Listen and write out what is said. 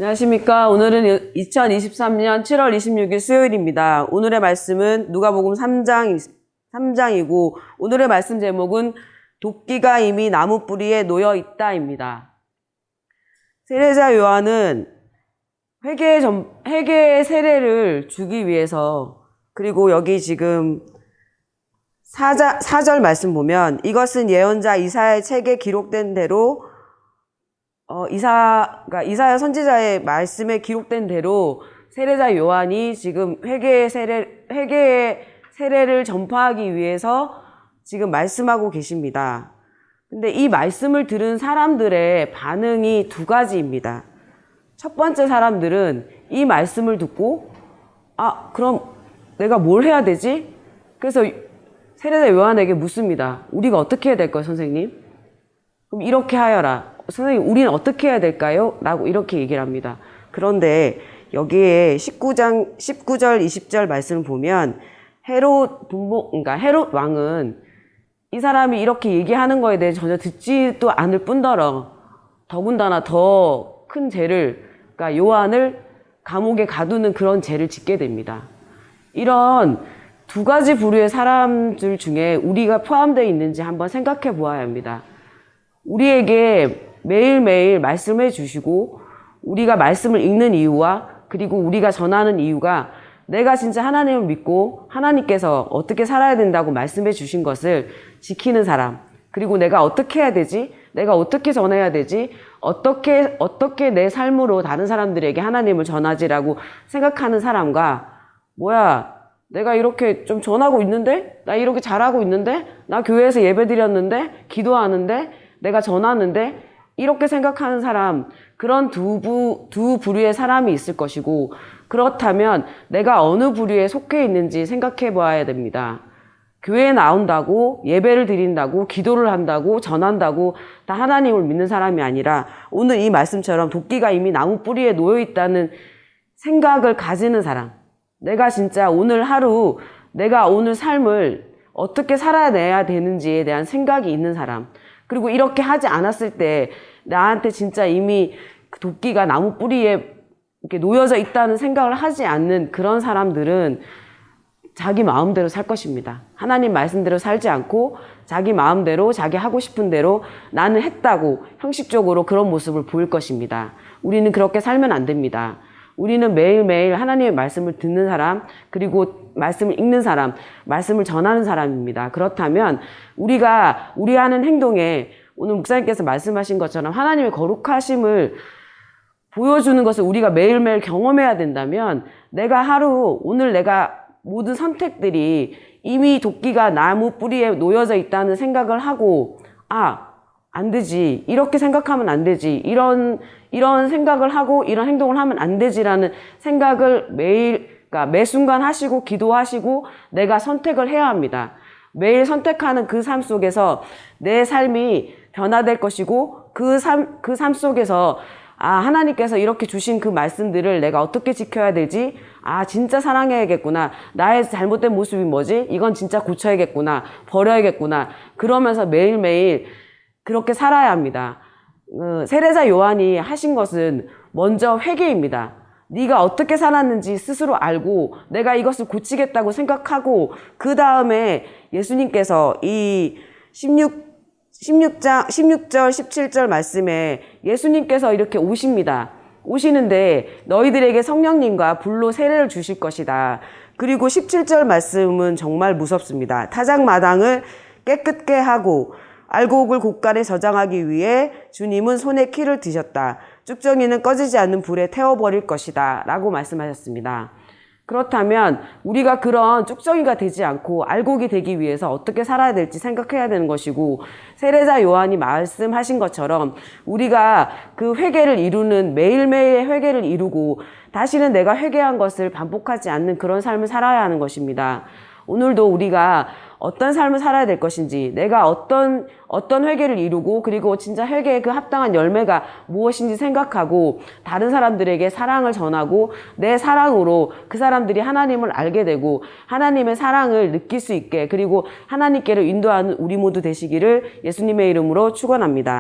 안녕하십니까. 오늘은 2023년 7월 26일 수요일입니다. 오늘의 말씀은 누가복음 3장이고 오늘의 말씀 제목은 도끼가 이미 나무 뿌리에 놓여 있다입니다. 세례자 요한은 회개의 세례를 주기 위해서, 그리고 여기 지금 4절 말씀 보면, 이것은 예언자 이사야의 책에 기록된 대로 이사야 선지자의 말씀에 기록된 대로 세례자 요한이 지금 회개의 세례를 전파하기 위해서 지금 말씀하고 계십니다. 근데 이 말씀을 들은 사람들의 반응이 두 가지입니다. 첫 번째 사람들은 이 말씀을 듣고, 그럼 내가 뭘 해야 되지? 그래서 세례자 요한에게 묻습니다. 우리가 어떻게 해야 될까요, 선생님? 그럼 이렇게 하여라. 선생님, 우리는 어떻게 해야 될까요? 라고 이렇게 얘기를 합니다. 그런데 여기에 19절, 20절 말씀을 보면 헤롯 왕은 이 사람이 이렇게 얘기하는 거에 대해 전혀 듣지도 않을 뿐더러 더군다나 더 큰 죄를, 그러니까 요한을 감옥에 가두는 그런 죄를 짓게 됩니다. 이런 두 가지 부류의 사람들 중에 우리가 포함되어 있는지 한번 생각해 보아야 합니다. 우리에게 매일매일 말씀해 주시고 우리가 말씀을 읽는 이유와 그리고 우리가 전하는 이유가 내가 진짜 하나님을 믿고 하나님께서 어떻게 살아야 된다고 말씀해 주신 것을 지키는 사람, 그리고 내가 어떻게 해야 되지? 내가 어떻게 전해야 되지? 어떻게 내 삶으로 다른 사람들에게 하나님을 전하지라고 생각하는 사람과, 내가 이렇게 좀 전하고 있는데? 나 이렇게 잘하고 있는데? 나 교회에서 예배 드렸는데? 기도하는데? 내가 전하는데? 이렇게 생각하는 사람, 그런 두 부류의 사람이 있을 것이고, 그렇다면 내가 어느 부류에 속해 있는지 생각해 봐야 됩니다. 교회에 나온다고, 예배를 드린다고, 기도를 한다고, 전한다고 다 하나님을 믿는 사람이 아니라 오늘 이 말씀처럼 도끼가 이미 나무 뿌리에 놓여 있다는 생각을 가지는 사람, 내가 진짜 오늘 하루, 내가 오늘 삶을 어떻게 살아내야 되는지에 대한 생각이 있는 사람, 그리고 이렇게 하지 않았을 때 나한테 진짜 이미 도끼가 나무 뿌리에 이렇게 놓여져 있다는 생각을 하지 않는 그런 사람들은 자기 마음대로 살 것입니다. 하나님 말씀대로 살지 않고 자기 마음대로, 자기 하고 싶은 대로 나는 했다고 형식적으로 그런 모습을 보일 것입니다. 우리는 그렇게 살면 안 됩니다. 우리는 매일매일 하나님의 말씀을 듣는 사람, 그리고 말씀을 읽는 사람, 말씀을 전하는 사람입니다. 그렇다면 우리 하는 행동에 오늘 목사님께서 말씀하신 것처럼 하나님의 거룩하심을 보여주는 것을 우리가 매일매일 경험해야 된다면, 오늘 내가 모든 선택들이 이미 도끼가 나무 뿌리에 놓여져 있다는 생각을 하고, 안 되지, 이렇게 생각하면 안 되지, 이런 생각을 하고 이런 행동을 하면 안 되지라는 생각을 매 순간 하시고 기도하시고 내가 선택을 해야 합니다. 매일 선택하는 그 삶 속에서 내 삶이 변화될 것이고, 그 삶 속에서 하나님께서 이렇게 주신 그 말씀들을 내가 어떻게 지켜야 되지? 진짜 사랑해야겠구나. 나의 잘못된 모습이 뭐지? 이건 진짜 고쳐야겠구나. 버려야겠구나. 그러면서 매일매일 그렇게 살아야 합니다. 세례자 요한이 하신 것은 먼저 회개입니다. 네가 어떻게 살았는지 스스로 알고 내가 이것을 고치겠다고 생각하고, 그 다음에 예수님께서 이 16절, 17절 말씀에 예수님께서 이렇게 오시는데 너희들에게 성령님과 불로 세례를 주실 것이다. 그리고 17절 말씀은 정말 무섭습니다. 타작마당을 깨끗게 하고 알곡을 곳간에 저장하기 위해 주님은 손에 키를 드셨다. 쭉정이는 꺼지지 않는 불에 태워버릴 것이다. 라고 말씀하셨습니다. 그렇다면 우리가 그런 쭉정이가 되지 않고 알곡이 되기 위해서 어떻게 살아야 될지 생각해야 되는 것이고, 세례자 요한이 말씀하신 것처럼 우리가 그 회개를 이루는, 매일매일의 회개를 이루고 다시는 내가 회개한 것을 반복하지 않는 그런 삶을 살아야 하는 것입니다. 오늘도 우리가 어떤 삶을 살아야 될 것인지, 내가 어떤 회개를 이루고, 그리고 진짜 회개의 그 합당한 열매가 무엇인지 생각하고 다른 사람들에게 사랑을 전하고 내 사랑으로 그 사람들이 하나님을 알게 되고 하나님의 사랑을 느낄 수 있게, 그리고 하나님께로 인도하는 우리 모두 되시기를 예수님의 이름으로 축원합니다.